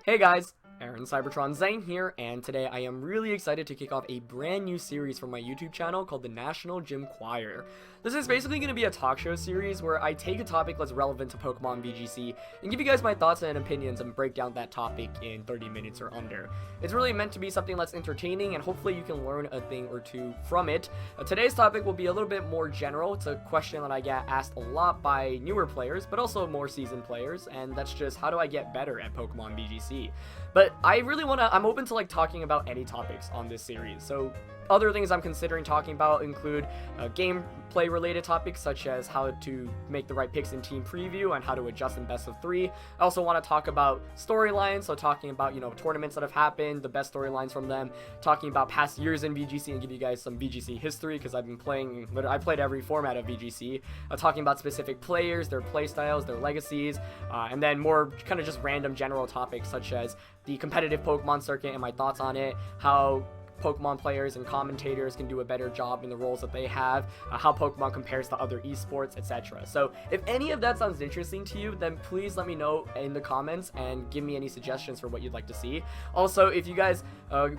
Hey guys, Aaron Cybertron Zane here, and today I am really excited to kick off a brand new series for my YouTube channel called the National Gymquirer. This is basically going to be a talk show series where I take a topic that's relevant to Pokemon VGC and give you guys my thoughts and opinions and break down that topic in 30 minutes or under. It's really meant to be something that's entertaining and hopefully you can learn a thing or two from it. Today's topic will be a little bit more general. It's a question that I get asked a lot by newer players, but also more seasoned players, and that's just how do I get better at Pokemon VGC? But I really I'm open to like talking about any topics on this series. So other things I'm considering talking about include gameplay related topics such as how to make the right picks in team preview and how to adjust in best of 3. I also want to talk about storylines, so talking about, tournaments that have happened, the best storylines from them, talking about past years in VGC and give you guys some VGC history because I've been playing, I played every format of VGC, talking about specific players, their play styles, their legacies, and then more kind of just random general topics such as the competitive Pokemon circuit and my thoughts on it, how Pokemon players and commentators can do a better job in the roles that they have, how Pokemon compares to other esports, etc. So if any of that sounds interesting to you, then please let me know in the comments and give me any suggestions for what you'd like to see. Also, if you guys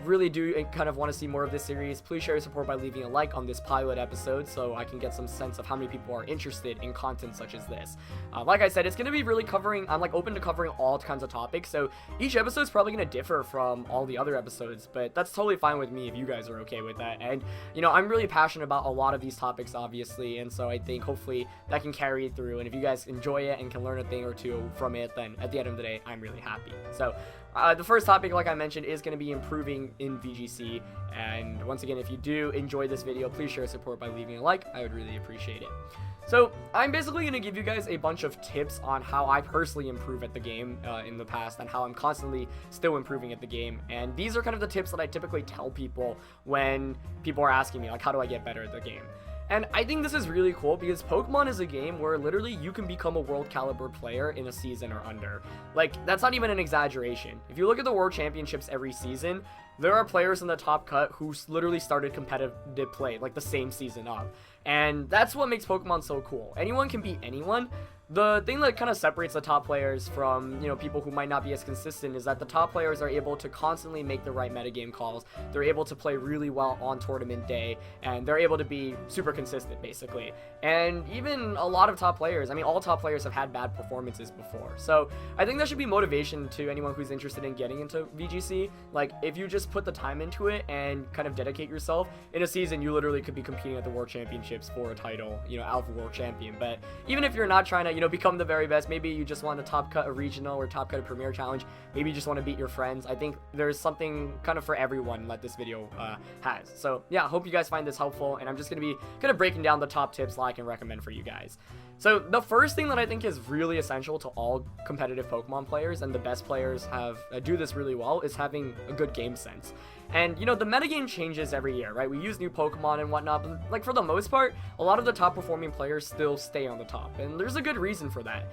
really do kind of want to see more of this series, please show your support by leaving a like on this pilot episode so I can get some sense of how many people are interested in content such as this. Like I said, it's going to be really I'm open to covering all kinds of topics, so each episode is probably going to differ from all the other episodes, but that's totally fine with me if you guys are okay with that. And I'm really passionate about a lot of these topics, obviously, and so I think hopefully that can carry through, and if you guys enjoy it and can learn a thing or two from it, then at the end of the day I'm really happy. So the first topic, like I mentioned, is going to be improving in VGC, and once again, if you do enjoy this video, please share support by leaving a like. I would really appreciate it. So I'm basically going to give you guys a bunch of tips on how I personally improve at the game in the past and how I'm constantly still improving at the game. And these are kind of the tips that I typically tell people when people are asking me, like, how do I get better at the game? And I think this is really cool because Pokemon is a game where literally you can become a world caliber player in a season or under. Like, that's not even an exaggeration. If you look at the World Championships every season, there are players in the top cut who literally started competitive play like the same season up. And that's what makes Pokemon so cool. Anyone can beat anyone. The thing that kind of separates the top players from, people who might not be as consistent is that the top players are able to constantly make the right metagame calls. They're able to play really well on tournament day, and they're able to be super consistent, basically. And even a lot of top players, all top players have had bad performances before. So I think that should be motivation to anyone who's interested in getting into VGC. Like, if you just put the time into it and kind of dedicate yourself, in a season you literally could be competing at the World Championships for a title, Alpha World Champion. But even if you're not trying to, become the very best, maybe you just want to top cut a regional or top cut a premier challenge, maybe you just want to beat your friends, I think there's something kind of for everyone that this video has. So yeah, I hope you guys find this helpful, and I'm just going to be kind of breaking down the top tips that I can recommend for you guys. So the first thing that I think is really essential to all competitive Pokemon players, and the best players do this really well, is having a good game sense. And, the metagame changes every year, right? We use new Pokemon and whatnot, but, like, for the most part, a lot of the top performing players still stay on the top, and there's a good reason for that.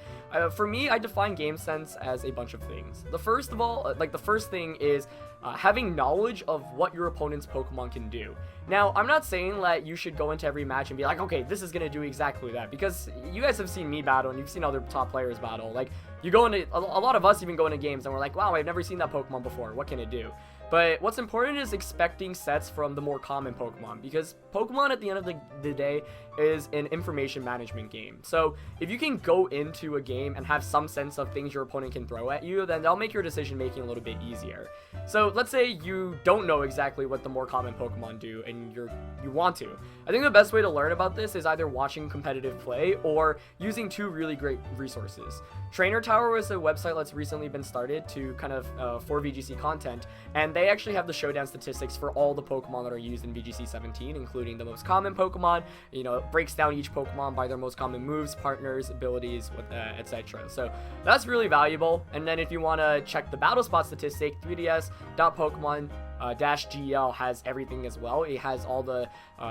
For me, I define game sense as a bunch of things. The first thing is having knowledge of what your opponent's Pokemon can do. Now, I'm not saying that you should go into every match and be like, okay, this is going to do exactly that, because you guys have seen me battle, and you've seen other top players battle. Like, you go into, a lot of us even go into games, and we're like, wow, I've never seen that Pokemon before, what can it do? But what's important is expecting sets from the more common Pokemon, because Pokemon at the end of the day is an information management game. So if you can go into a game and have some sense of things your opponent can throw at you, then that'll make your decision making a little bit easier. So let's say you don't know exactly what the more common Pokemon do and you want to. I think the best way to learn about this is either watching competitive play or using two really great resources. Trainer Tower is a website that's recently been started to kind of for VGC content, and they actually have the showdown statistics for all the Pokemon that are used in VGC 17, including the most common Pokemon. It breaks down each Pokemon by their most common moves, partners, abilities, etc. So that's really valuable. And then if you want to check the battle spot statistic, 3ds.pokemon -GL has everything as well. It has all the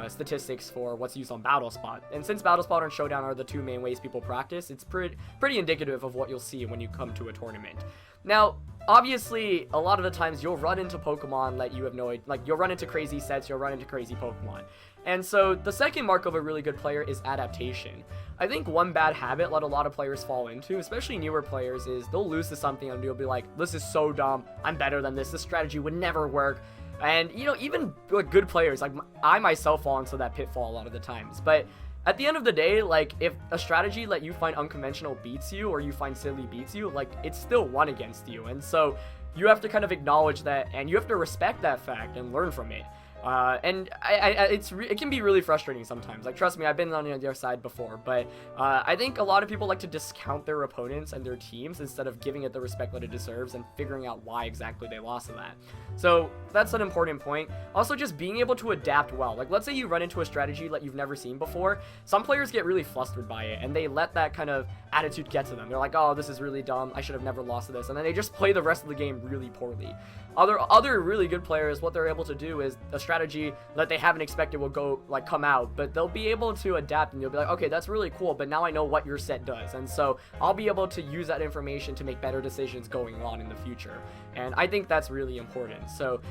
statistics for what's used on Battle Spot. And since Battle Spot and Showdown are the two main ways people practice, it's pretty indicative of what you'll see when you come to a tournament. Now, obviously, a lot of the times you'll run into Pokemon that you have no idea, like you'll run into crazy sets, you'll run into crazy Pokemon. And so the second mark of a really good player is adaptation. I think one bad habit that a lot of players fall into, especially newer players, is they'll lose to something and they'll be like, this is so dumb, I'm better than this strategy would never work. And, you know, even like good players, like I myself fall into that pitfall a lot of the times. But at the end of the day, like, if a strategy that you find unconventional beats you, or you find silly beats you, like, it's still won against you. And so you have to kind of acknowledge that, and you have to respect that fact and learn from it. And it can be really frustrating sometimes. Like, trust me, I've been on the other side before, but I think a lot of people like to discount their opponents and their teams instead of giving it the respect that it deserves and figuring out why exactly they lost to that. So that's an important point. Also, just being able to adapt well. Like, let's say you run into a strategy that you've never seen before. Some players get really flustered by it, and they let that kind of attitude get to them. They're like, oh, this is really dumb, I should have never lost to this, and then they just play the rest of the game really poorly. Other really good players, what they're able to do is a strategy that they haven't expected will come out, but they'll be able to adapt, and you'll be like, okay, that's really cool, but now I know what your set does, and so I'll be able to use that information to make better decisions going on in the future. And I think that's really important. So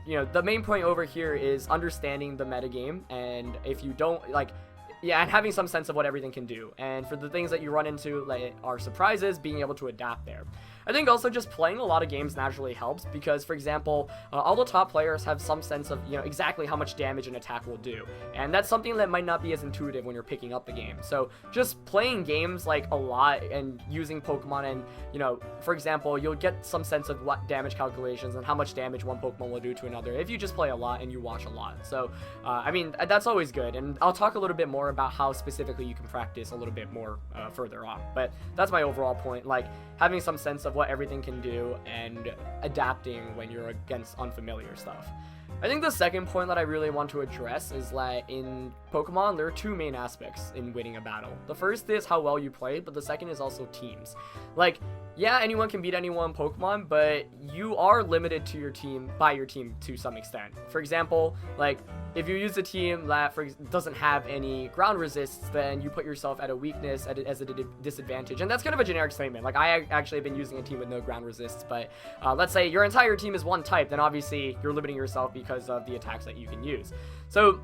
you know, the main point over here is understanding the metagame, and if you don't, like, yeah, and having some sense of what everything can do. And for the things that you run into that are surprises, being able to adapt there. I think also just playing a lot of games naturally helps because, for example, all the top players have some sense of, you know, exactly how much damage an attack will do. And that's something that might not be as intuitive when you're picking up the game. So just playing games like a lot and using Pokemon and, you know, for example, you'll get some sense of what damage calculations and how much damage one Pokemon will do to another if you just play a lot and you watch a lot. So, I mean, that's always good. And I'll talk a little bit more about how specifically you can practice a little bit more further on. But that's my overall point, like having some sense of what everything can do and adapting when you're against unfamiliar stuff. I think the second point that I really want to address is that in Pokemon, there are two main aspects in winning a battle. The first is how well you play, but the second is also teams. Like, yeah, anyone can beat anyone in Pokemon, but you are limited to your team by your team to some extent. For example, like, if you use a team that doesn't have any ground resists, then you put yourself at a weakness as a disadvantage. And that's kind of a generic statement. Like, I actually have been using a team with no ground resists, but let's say your entire team is one type, then obviously you're limiting yourself because of the attacks that you can use. So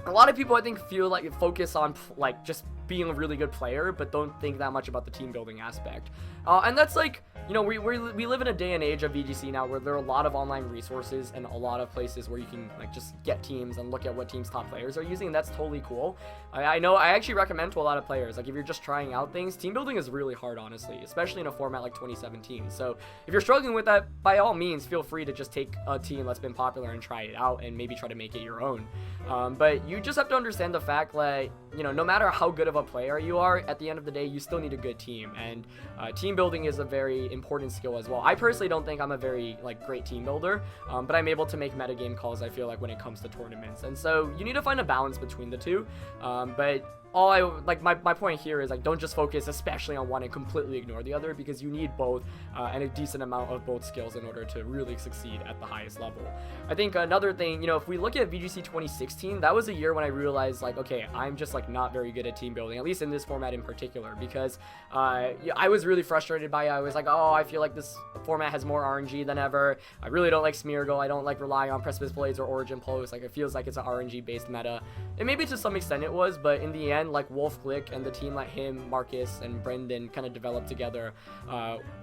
a lot of people, I think, feel like focus on like just being a really good player, but don't think that much about the team building aspect. And that's like, you know, we live in a day and age of VGC now where there are a lot of online resources and a lot of places where you can like just get teams and look at what teams top players are using, and that's totally cool. I know I actually recommend to a lot of players, like if you're just trying out things, team building is really hard, honestly, especially in a format like 2017. So if you're struggling with that, by all means, feel free to just take a team that's been popular and try it out and maybe try to make it your own. But you just have to understand the fact that, you know, no matter how good of a player you are, at the end of the day, you still need a good team, and team building is a very important skill as well. I personally don't think I'm a very like great team builder, but I'm able to make metagame calls, I feel like, when it comes to tournaments, and so you need to find a balance between the two. But all I like, my point here is like, don't just focus especially on one and completely ignore the other, because you need both and a decent amount of both skills in order to really succeed at the highest level. I think another thing, you know, if we look at VGC 2016, that was a year when I realized like, okay, I'm just like not very good at team building, at least in this format in particular, because I was really frustrated by it. I was like, oh, I feel like this format has more RNG than ever. I really don't like Smeargle. I don't like relying on Precipice Blades or Origin Pulse. Like, it feels like it's an RNG based meta, and maybe to some extent it was, but in the end, like, Wolf Glick and the team like him, Marcus, and Brendan kind of developed together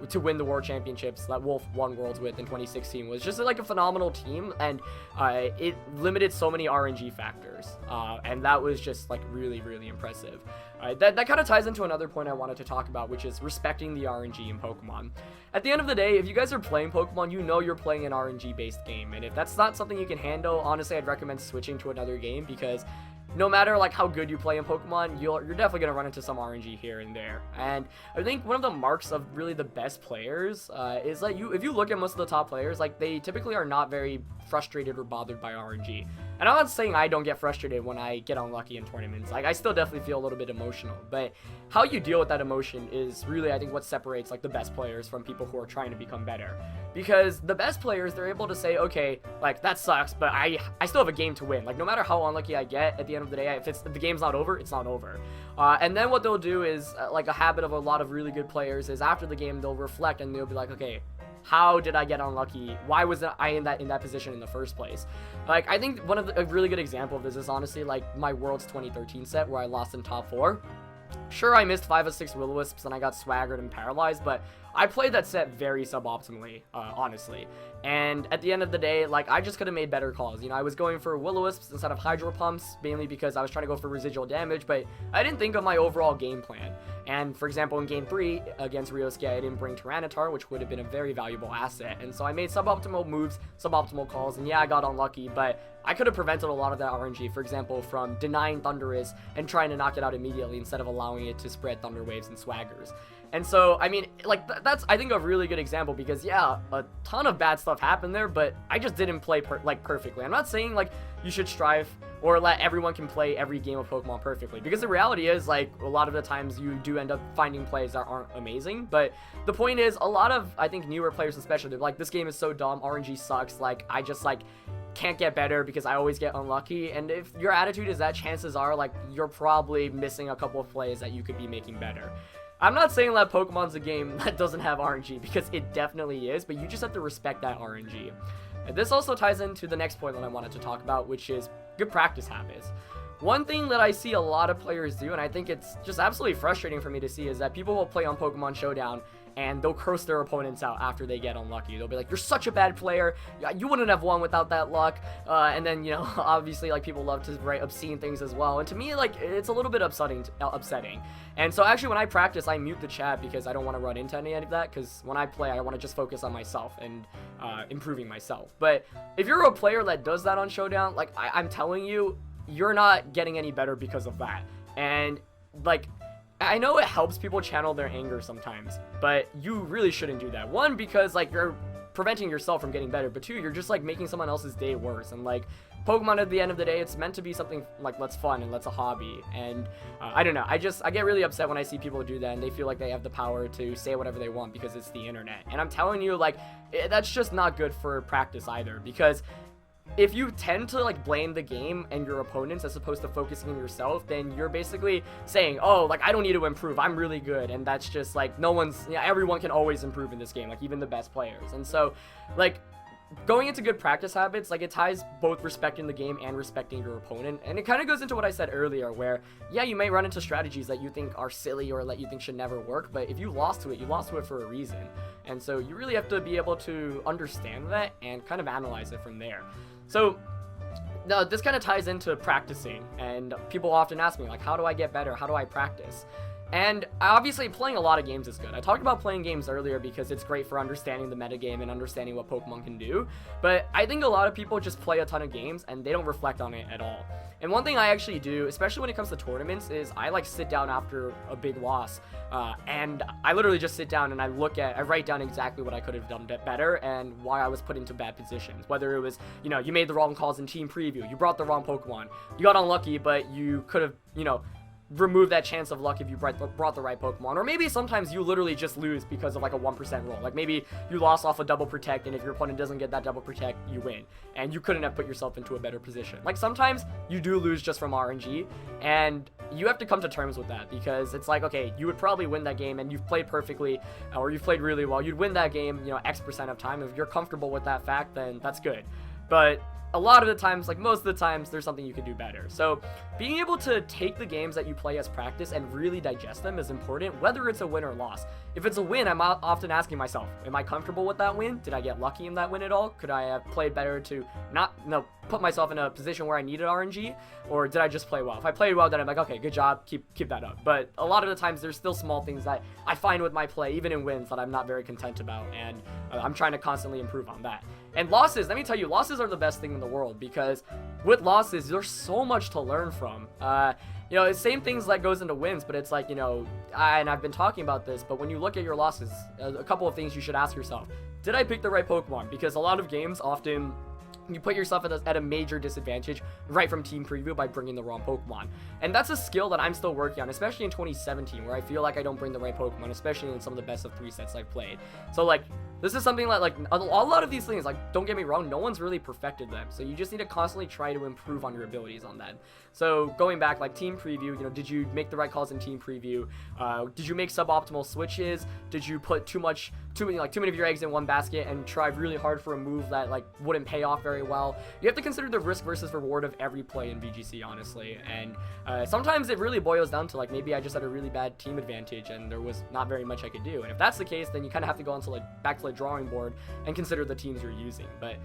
to win the World Championships that Wolf won Worlds with in 2016 was just like a phenomenal team, and it limited so many RNG factors, and that was just like really, really impressive. That kind of ties into another point I wanted to talk about, which is respecting the RNG in Pokemon. At the end of the day, if you guys are playing Pokemon, you know you're playing an RNG-based game, and if that's not something you can handle, honestly, I'd recommend switching to another game, because no matter like how good you play in Pokemon, you're definitely going to run into some RNG here and there. And I think one of the marks of really the best players is like, if you look at most of the top players, like, they typically are not very frustrated or bothered by RNG. And I'm not saying I don't get frustrated when I get unlucky in tournaments. Like, I still definitely feel a little bit emotional, but how you deal with that emotion is really, I think, what separates like the best players from people who are trying to become better. Because the best players, they're able to say, okay, like, that sucks, but I still have a game to win. Like, no matter how unlucky I get, at the end of the day, if the game's not over, it's not over. And then what they'll do is, like, a habit of a lot of really good players is after the game, they'll reflect and they'll be like, okay, how did I get unlucky? Why was I in that position in the first place? Like, I think a really good example of this is honestly like my Worlds 2013 set where I lost in top 4. Sure, I missed 5 of 6 Will-O-Wisps and I got swaggered and paralyzed, but I played that set very suboptimally, honestly. And at the end of the day, like, I just could have made better calls. You know, I was going for Will-O-Wisps instead of Hydro Pumps, mainly because I was trying to go for residual damage, but I didn't think of my overall game plan. And, for example, in Game 3 against Ryosuke, I didn't bring Tyranitar, which would have been a very valuable asset. And so I made suboptimal moves, suboptimal calls, and yeah, I got unlucky, but I could have prevented a lot of that RNG, for example, from denying Thundurus and trying to knock it out immediately instead of allowing it to spread Thunder Waves and Swaggers. And so, I mean, like, that's, I think, a really good example because, yeah, a ton of bad stuff happened there, but I just didn't play, perfectly. I'm not saying, like, you should strive or let everyone can play every game of Pokemon perfectly, because the reality is, like, a lot of the times you do end up finding plays that aren't amazing, but the point is, a lot of, I think, newer players especially, they're like, this game is so dumb, RNG sucks, like, I just, like, can't get better because I always get unlucky. And if your attitude is that, chances are, like, you're probably missing a couple of plays that you could be making better. I'm not saying that Pokemon's a game that doesn't have RNG, because it definitely is, but you just have to respect that RNG. And this also ties into the next point that I wanted to talk about, which is good practice habits. One thing that I see a lot of players do, and I think it's just absolutely frustrating for me to see, is that people will play on Pokemon Showdown and they'll curse their opponents out after they get unlucky. They'll be like, you're such a bad player, you wouldn't have won without that luck, and then, you know, obviously, like, people love to write obscene things as well, and to me, like, it's a little bit upsetting, and so actually when I practice, I mute the chat because I don't want to run into any of that, because when I play, I want to just focus on myself and improving myself. But if you're a player that does that on Showdown, like, I'm telling you, you're not getting any better because of that. And, like, I know it helps people channel their anger sometimes, but you really shouldn't do that. One, because, like, you're preventing yourself from getting better, but two, you're just, like, making someone else's day worse. And, like, Pokemon at the end of the day, it's meant to be something, like, that's fun and that's a hobby. And I don't know, I get really upset when I see people do that and they feel like they have the power to say whatever they want because it's the internet. And I'm telling you, like, that's just not good for practice either, because if you tend to, like, blame the game and your opponents as opposed to focusing on yourself, then you're basically saying, oh, like, I don't need to improve, I'm really good. And that's just, like, everyone can always improve in this game, like, even the best players. And so, like, going into good practice habits, like, it ties both respecting the game and respecting your opponent. And it kind of goes into what I said earlier, where, yeah, you may run into strategies that you think are silly or that you think should never work, but if you lost to it, you lost to it for a reason. And so you really have to be able to understand that and kind of analyze it from there. So, now this kind of ties into practicing, and people often ask me, like, how do I get better? How do I practice? And obviously, playing a lot of games is good. I talked about playing games earlier because it's great for understanding the metagame and understanding what Pokemon can do, but I think a lot of people just play a ton of games and they don't reflect on it at all. And one thing I actually do, especially when it comes to tournaments, is I, like, sit down after a big loss, and I literally just sit down and I write down exactly what I could have done better and why I was put into bad positions. Whether it was, you know, you made the wrong calls in team preview, you brought the wrong Pokemon, you got unlucky, but you could have, you know, remove that chance of luck if you brought the right Pokemon. Or maybe sometimes you literally just lose because of, like, a 1% roll. Like, maybe you lost off a double protect, and if your opponent doesn't get that double protect, you win. And you couldn't have put yourself into a better position. Like, sometimes you do lose just from RNG, and you have to come to terms with that, because it's like, okay, you would probably win that game, and you've played perfectly, or you've played really well. You'd win that game, you know, X% of time. If you're comfortable with that fact, then that's good. But a lot of the times, like most of the times, there's something you could do better. So being able to take the games that you play as practice and really digest them is important, whether it's a win or loss. If it's a win, I'm often asking myself, am I comfortable with that win? Did I get lucky in that win at all? Could I have played better to put myself in a position where I needed RNG? Or did I just play well? If I played well, then I'm like, okay, good job, keep that up. But a lot of the times, there's still small things that I find with my play, even in wins, that I'm not very content about, and I'm trying to constantly improve on that. And losses, let me tell you, losses are the best thing in the world, because with losses, there's so much to learn from. You know, it's same things that goes into wins, but it's like, you know, and I've been talking about this, but when you look at your losses, a couple of things you should ask yourself. Did I pick the right Pokemon? Because a lot of games, often, you put yourself at a major disadvantage right from team preview by bringing the wrong Pokemon. And that's a skill that I'm still working on, especially in 2017, where I feel like I don't bring the right Pokemon, especially in some of the best of 3 sets I've played. So, like, this is something that, like, a lot of these things, like, don't get me wrong, no one's really perfected them, so you just need to constantly try to improve on your abilities on that. So going back, like, team preview, you know, did you make the right calls in team preview? Did you make suboptimal switches? Did you put too many of your eggs in one basket and try really hard for a move that, like, wouldn't pay off very well? You have to consider the risk versus reward of every play in VGC, honestly, and sometimes it really boils down to, like, maybe I just had a really bad team advantage and there was not very much I could do, and if that's the case, then you kind of have to go onto, like, back to the drawing board and consider the teams you're using. But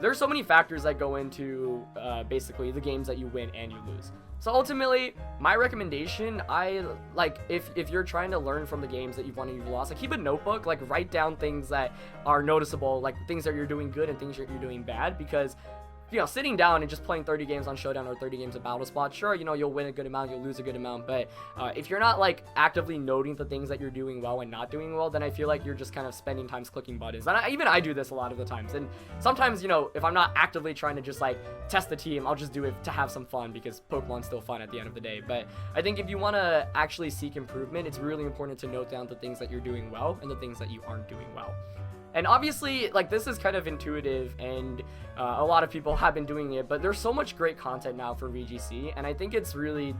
there's so many factors that go into basically the games that you win and you lose. So ultimately, my recommendation, if you're trying to learn from the games that you've won and you've lost, like, keep a notebook, like, write down things that are noticeable, like things that you're doing good and things that you're doing bad, because, you know, sitting down and just playing 30 games on Showdown or 30 games of Battle Spot, sure, you know, you'll win a good amount, you'll lose a good amount, but if you're not, like, actively noting the things that you're doing well and not doing well, then I feel like you're just kind of spending time clicking buttons. And even I do this a lot of the times, and sometimes, you know, if I'm not actively trying to just, like, test the team, I'll just do it to have some fun, because Pokemon's still fun at the end of the day. But I think if you want to actually seek improvement, it's really important to note down the things that you're doing well and the things that you aren't doing well. And obviously, like, this is kind of intuitive, and a lot of people have been doing it, but there's so much great content now for VGC, and I think it's really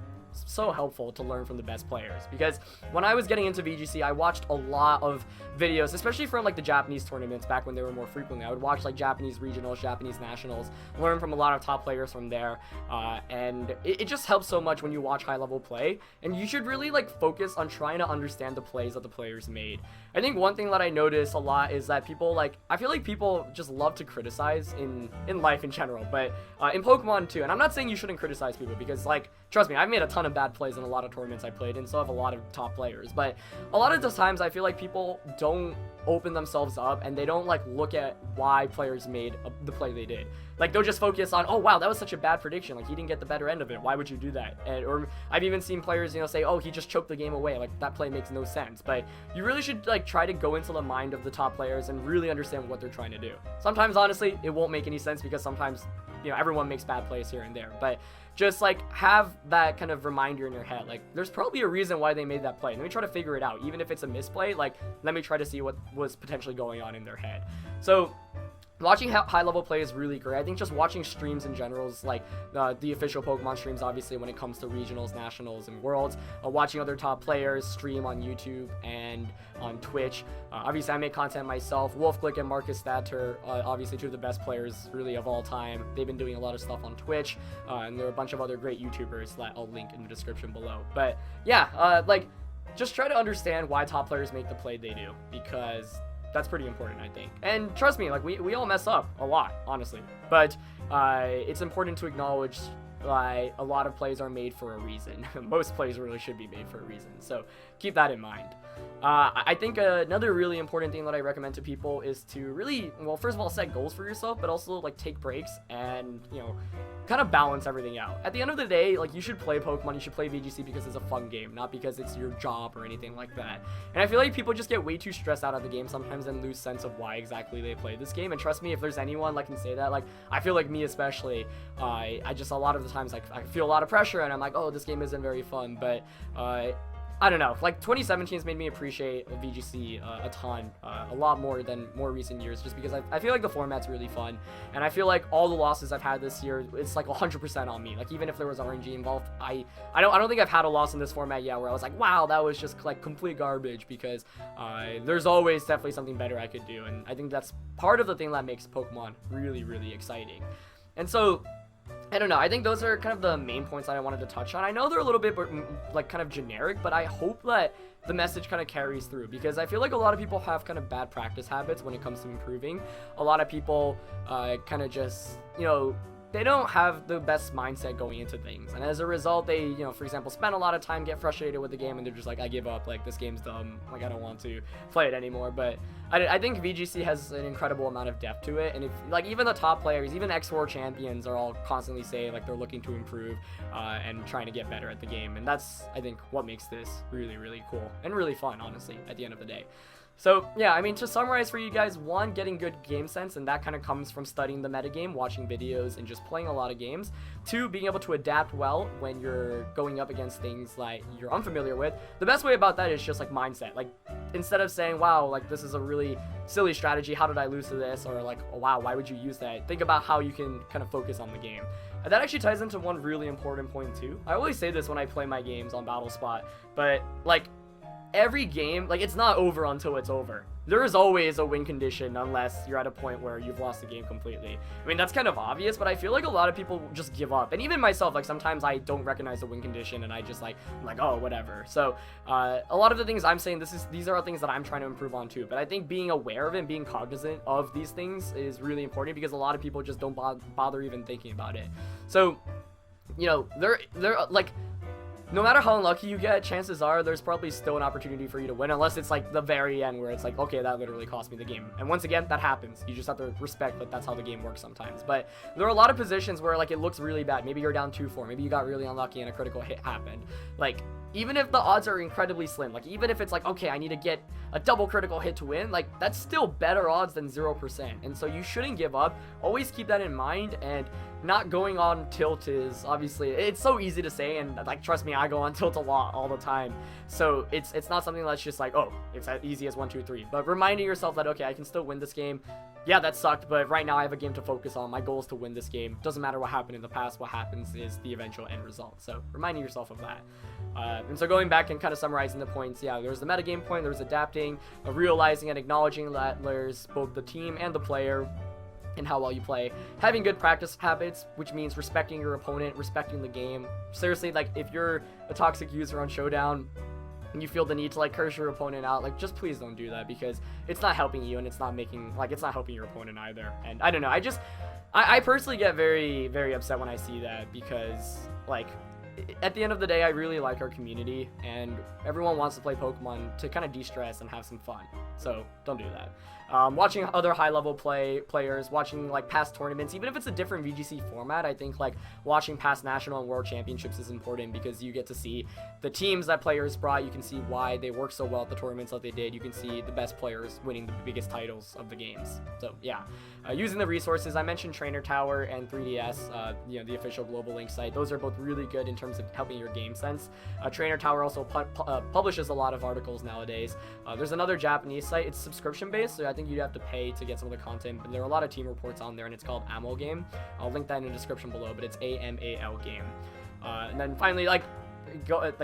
so helpful to learn from the best players, because when I was getting into VGC, I watched a lot of videos, especially from, like, the Japanese tournaments back when they were more frequently. I would watch, like, Japanese regionals, Japanese nationals, learn from a lot of top players from there, and it just helps so much when you watch high-level play, and you should really, like, focus on trying to understand the plays that the players made. I think one thing that I notice a lot is that people, like, I feel like people just love to criticize in life in general, but in Pokemon too, and I'm not saying you shouldn't criticize people, because, like, trust me, I've made a ton of bad plays in a lot of tournaments I played in, so I have a lot of top players, but a lot of the times I feel like people don't open themselves up, and they don't, like, look at why players made the play they did. Like, they'll just focus on, oh wow, that was such a bad prediction, like, he didn't get the better end of it, why would you do that? Or I've even seen players, you know, say, oh, he just choked the game away, like, that play makes no sense. But you really should, like, try to go into the mind of the top players and really understand what they're trying to do. Sometimes, honestly, it won't make any sense, because sometimes, you know, everyone makes bad plays here and there, but just, like, have that kind of reminder in your head, like, there's probably a reason why they made that play. Let me try to figure it out. Even if it's a misplay, like, let me try to see what was potentially going on in their head. So watching high-level play is really great. I think just watching streams in general is, like, the official Pokemon streams, obviously, when it comes to regionals, nationals, and worlds. Watching other top players stream on YouTube and on Twitch. Obviously, I make content myself. WolfGlick and Marcus Thatter, obviously two of the best players, really, of all time. They've been doing a lot of stuff on Twitch, and there are a bunch of other great YouTubers that I'll link in the description below. But, yeah, like, just try to understand why top players make the play they do, because that's pretty important, I think. And trust me, like, we all mess up a lot, honestly. But it's important to acknowledge a lot of plays are made for a reason. Most plays really should be made for a reason. So keep that in mind. I think another really important thing that I recommend to people is to really, well, first of all, set goals for yourself, but also, like, take breaks and, you know, kind of balance everything out. At the end of the day, like, you should play Pokemon, you should play VGC because it's a fun game, not because it's your job or anything like that. And I feel like people just get way too stressed out of the game sometimes and lose sense of why exactly they play this game. And trust me, if there's anyone that can say that, like, I feel like me especially, I just, a lot of the times, like, I feel a lot of pressure and I'm like, oh, this game isn't very fun, but I don't know, like, 2017 has made me appreciate VGC a ton, a lot more than more recent years, just because I feel like the format's really fun, and I feel like all the losses I've had this year, it's like 100% on me. Like, even if there was RNG involved, I don't think I've had a loss in this format yet where I was like, wow, that was just, like, complete garbage, because there's always definitely something better I could do, and I think that's part of the thing that makes Pokemon really, really exciting. And so, I don't know, I think those are kind of the main points that I wanted to touch on. I know they're a little bit, like, kind of generic, but I hope that the message kind of carries through, because I feel like a lot of people have kind of bad practice habits when it comes to improving. A lot of people kind of just, you know, they don't have the best mindset going into things, and as a result, they, you know, for example, spend a lot of time, get frustrated with the game, and they're just like, I give up, like, this game's dumb, like, I don't want to play it anymore. But I think VGC has an incredible amount of depth to it, and if, like, even the top players, even X4 champions are all constantly saying, like, they're looking to improve and trying to get better at the game, and that's, I think, what makes this really, really cool and really fun, honestly, at the end of the day. So yeah, I mean, to summarize for you guys, one, getting good game sense, and that kind of comes from studying the metagame, watching videos, and just playing a lot of games. Two, being able to adapt well when you're going up against things like you're unfamiliar with. The best way about that is just like mindset. Like, instead of saying, wow, like this is a really silly strategy, how did I lose to this? Or like, oh, wow, why would you use that? Think about how you can kind of focus on the game. And that actually ties into one really important point too. I always say this when I play my games on BattleSpot, but like, every game, like, it's not over until it's over. There is always a win condition unless you're at a point where you've lost the game completely. I mean, that's kind of obvious, but I feel like a lot of people just give up. And even myself, like, sometimes I don't recognize the win condition and I just I'm like, oh, whatever. So a lot of the things I'm saying, these are things that I'm trying to improve on too. But I think being aware of it and being cognizant of these things is really important, because a lot of people just don't bother even thinking about it. So, you know, they're like, no matter how unlucky you get, chances are there's probably still an opportunity for you to win, unless it's like the very end where it's like, okay, that literally cost me the game. And once again, that happens. You just have to respect that that's how the game works sometimes. But there are a lot of positions where like it looks really bad. Maybe you're down 2-4. Maybe you got really unlucky and a critical hit happened. Like, even if the odds are incredibly slim, like even if it's like, okay, I need to get a double critical hit to win, like that's still better odds than 0%. And so you shouldn't give up. Always keep that in mind. And not going on tilt is obviously, it's so easy to say, and like, trust me, I go on tilt a lot all the time. So it's not something that's just like, oh, it's as easy as 1, 2, 3. But reminding yourself that, okay, I can still win this game. Yeah, that sucked, but right now I have a game to focus on. My goal is to win this game. Doesn't matter what happened in the past. What happens is the eventual end result. So reminding yourself of that. And so going back and kind of summarizing the points, yeah, there's the metagame point, there's adapting, realizing and acknowledging that there's both the team and the player and how well you play, having good practice habits, which means respecting your opponent, respecting the game. Seriously, like if you're a toxic user on Showdown and you feel the need to like curse your opponent out, like just please don't do that, because it's not helping you and it's not helping your opponent either. And I don't know, I personally get very, very upset when I see that, because like, at the end of the day, I really like our community, and everyone wants to play Pokemon to kind of de-stress and have some fun. So don't do that. Watching other high-level players, watching like past tournaments, even if it's a different VGC format, I think like watching past national and world championships is important, because you get to see the teams that players brought. You can see why they worked so well at the tournaments that they did. You can see the best players winning the biggest titles of the games. So yeah, using the resources, I mentioned Trainer Tower and 3DS, you know, the official Global Link site. Those are both really good in terms of helping your game sense. Trainer Tower also publishes a lot of articles nowadays. There's another Japanese site. It's subscription based, so I think you'd have to pay to get some of the content, but there are a lot of team reports on there, and it's called AMAL Game. I'll link that in the description below, but it's AMAL Game. And then finally, like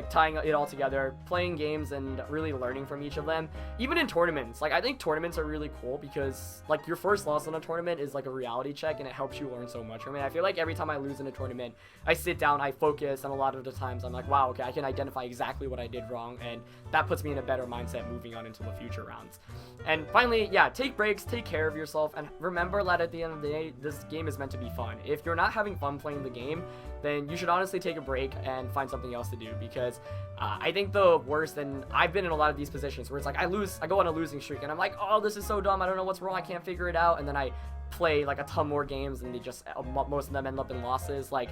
tying it all together, playing games and really learning from each of them, even in tournaments. Like, I think tournaments are really cool because like your first loss in a tournament is like a reality check, and it helps you learn so much from it. I feel like every time I lose in a tournament, I sit down, I focus, and a lot of the times I'm like, wow, okay, I can identify exactly what I did wrong, and that puts me in a better mindset moving on into the future rounds. And finally, yeah, take breaks, take care of yourself, and remember that at the end of the day, this game is meant to be fun. If you're not having fun playing the game, then you should honestly take a break and find something else to do, because I think the worst, and I've been in a lot of these positions where it's like I go on a losing streak and I'm like, oh, this is so dumb, I don't know what's wrong, I can't figure it out, and then I play like a ton more games and they just, most of them end up in losses. Like,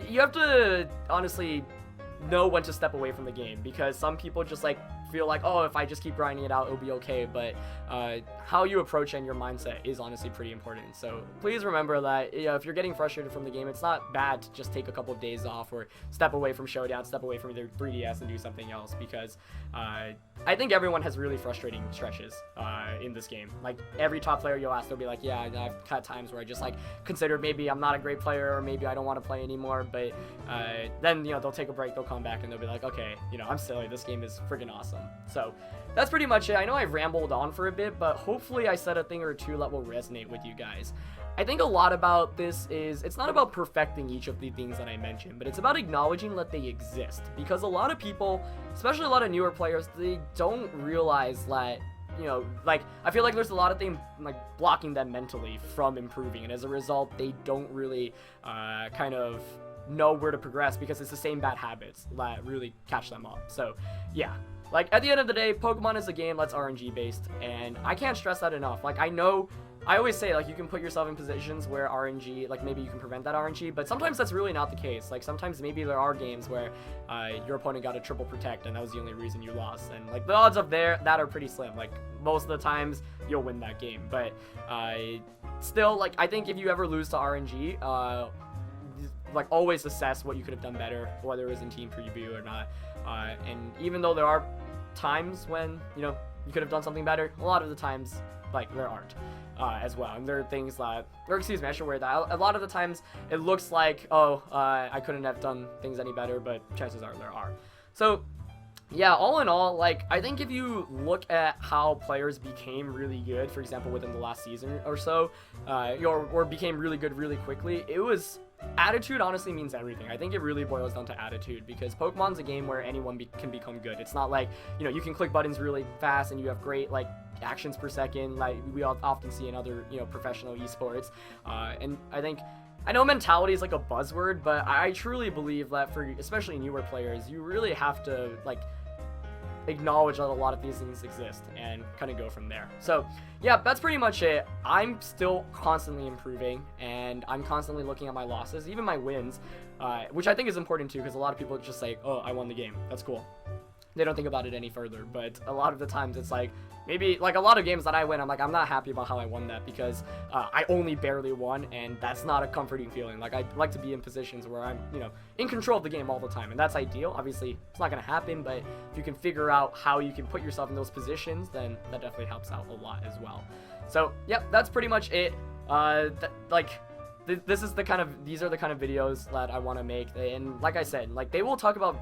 you have to honestly know when to step away from the game, because some people just like feel like, oh, if I just keep grinding it out, it'll be okay. But how you approach and your mindset is honestly pretty important. So please remember that, you know, if you're getting frustrated from the game, it's not bad to just take a couple of days off or step away from Showdown, step away from their 3DS and do something else, because I think everyone has really frustrating stretches in this game. Like, every top player you'll ask, they'll be like, yeah, I've had times where I just like considered maybe I'm not a great player, or maybe I don't want to play anymore. But then, you know, they'll take a break, they'll come back, and they'll be like, okay, you know, I'm silly, this game is freaking awesome. So that's pretty much it. I know I've rambled on for a bit, but hopefully I said a thing or two that will resonate with you guys. I think a lot about this is, it's not about perfecting each of the things that I mentioned, but it's about acknowledging that they exist. Because a lot of people, especially a lot of newer players, they don't realize that, you know, like, I feel like there's a lot of things like blocking them mentally from improving, and as a result, they don't really kind of know where to progress, because it's the same bad habits that really catch them up. So yeah, like, at the end of the day, Pokemon is a game that's RNG based, and I can't stress that enough. Like, I know I always say, like, you can put yourself in positions where RNG, like, maybe you can prevent that RNG, but sometimes that's really not the case. Like, sometimes maybe there are games where your opponent got a triple protect and that was the only reason you lost, and like the odds of that are pretty slim. Like, most of the times you'll win that game, but still, like, I think if you ever lose to RNG, like, always assess what you could have done better, whether it was in team preview or not. And even though there are times when, you know, you could have done something better, a lot of the times, like, there aren't as well. And there are things that, or excuse me, I should wear that. A lot of the times it looks like, oh, I couldn't have done things any better, but chances are there are. So yeah, all in all, like, I think if you look at how players became really good, for example, within the last season or so, or became really good really quickly, it was attitude. Honestly means everything. I think it really boils down to attitude, because Pokemon's a game where anyone can become good. It's not like, you know, you can click buttons really fast and you have great, like, actions per second, like we often see in other, you know, professional esports. And I know mentality is like a buzzword, but I truly believe that for especially newer players, you really have to, like, acknowledge that a lot of these things exist and kind of go from there. So yeah, that's pretty much it. I'm still constantly improving, and I'm constantly looking at my losses, even my wins, which I think is important too, because a lot of people just say, oh, I won the game, that's cool. They don't think about it any further, but a lot of the times it's like, maybe, like, a lot of games that I win, I'm like, I'm not happy about how I won that, because I only barely won, and that's not a comforting feeling. Like, I like to be in positions where I'm, you know, in control of the game all the time, and that's ideal. Obviously, it's not going to happen, but if you can figure out how you can put yourself in those positions, then that definitely helps out a lot as well. So, yep, that's pretty much it. These are the kind of videos that I want to make, and like I said, like, they will talk about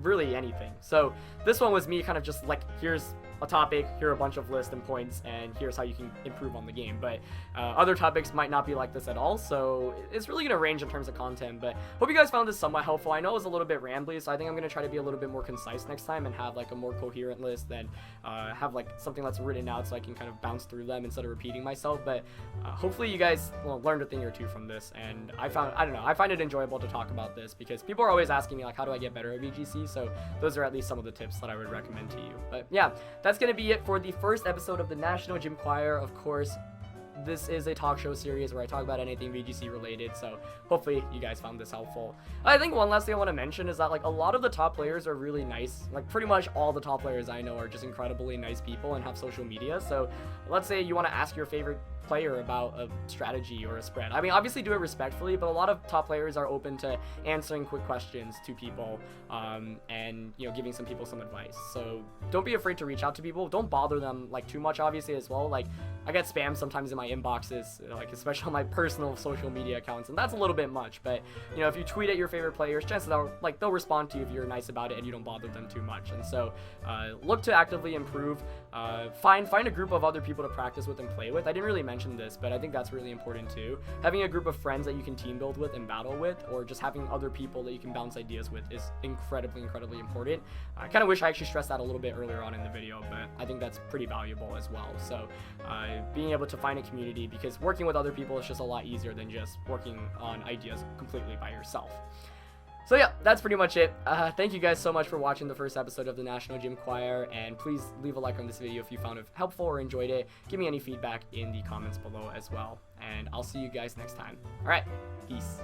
really anything. So this one was me kind of just like, here's a topic, here are a bunch of lists and points, and here's how you can improve on the game. But other topics might not be like this at all, so it's really gonna range in terms of content. But hope you guys found this somewhat helpful. I know it was a little bit rambly, so I think I'm gonna try to be a little bit more concise next time and have like a more coherent list, and have like something that's written out so I can kind of bounce through them instead of repeating myself. But hopefully you guys learned a thing or two from this, and I find it enjoyable to talk about this, because people are always asking me, like, how do I get better at VGC? So those are at least some of the tips that I would recommend to you. But yeah, that's going to be it for the first episode of the National Gymquirer. Of course, this is a talk show series where I talk about anything VGC related, so hopefully you guys found this helpful. I think one last thing I want to mention is that, like, a lot of the top players are really nice. Like, pretty much all the top players I know are just incredibly nice people and have social media. So let's say you want to ask your favorite player about a strategy or a spread. I mean, obviously do it respectfully, but a lot of top players are open to answering quick questions to people, and, you know, giving some people some advice. So don't be afraid to reach out to people. Don't bother them, like, too much, obviously, as well. Like, I get spam sometimes in my inboxes, like, especially on my personal social media accounts, and that's a little bit much. But, you know, if you tweet at your favorite players, chances are, like, they'll respond to you if you're nice about it and you don't bother them too much. And so look to actively improve. Find a group of other people to practice with and play with. I didn't really mention this, but I think that's really important too. Having a group of friends that you can team build with and battle with, or just having other people that you can bounce ideas with, is incredibly important. I kind of wish I actually stressed that a little bit earlier on in the video, but I think that's pretty valuable as well. So being able to find a community, because working with other people is just a lot easier than just working on ideas completely by yourself. So yeah, that's pretty much it. Thank you guys so much for watching the first episode of the National Gymquirer, and please leave a like on this video if you found it helpful or enjoyed it. Give me any feedback in the comments below as well, and I'll see you guys next time. Alright, peace.